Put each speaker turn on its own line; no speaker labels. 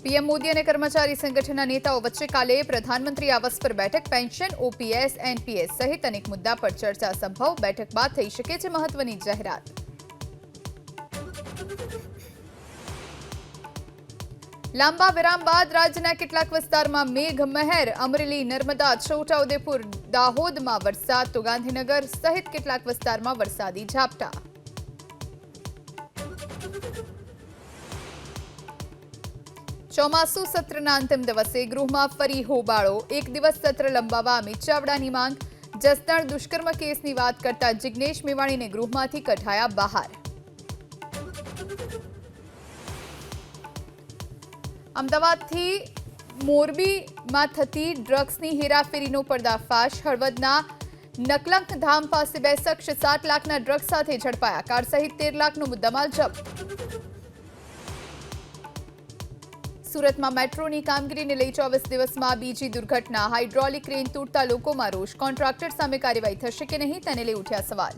PM Modi અને કર્મચારી સંગઠનના નેતાઓ વચ્ચે કાલે પ્રધાનમંત્રી આવાસ પર બેઠક, પેન્શન, ઓપીએસ, એનપીએસ સહિત અનેક મુદ્દા પર ચર્ચા સંભવ. બેઠક બાદ થઈ શકે છે મહત્વની જાહેરાત. લાંબા વિરામ બાદ રાજ્યના કેટલાક વિસ્તારમાં મેઘમહેર. અમરેલી, નર્મદા, છોટાઉદેપુર, દાહોદમાં વરસાદ તો ગાંધીનગર સહિત કેટલાક વિસ્તારમાં વરસાદી ઝાપટા. ચોમાસુ સત્રના અંતિમ દિવસે ગૃહમાં ફરી હોબાળો. એક દિવસ સત્ર લંબાવવા અમિત ચાવડાની માંગ. જસદણ દુષ્કર્મ કેસની વાત કરતા જિગ્નેશ મેવાણીને ગૃહમાંથી કઢાયા બહાર. અમદાવાદથી મોરબીમાં થતી ડ્રગ્સની હેરાફેરીનો પર્દાફાશ. હળવદના નકલંક ધામ પાસે 2 શખ્સ 7 લાખના ડ્રગ્સ સાથે ઝડપાયા. કાર સહિત 13 લાખનો મુદ્દામાલ જપ્ત. સુરતમાં મેટ્રોની કામગીરીને લઈ 24 દિવસમાં બીજી દુર્ઘટના. હાઇડ્રોલિક ક્રેન તૂટતા લોકોમાં રોષ. કોન્ટ્રાક્ટર સામે કાર્યવાહી થશે કે નહીં તેને લઈ ઉઠ્યા સવાલ.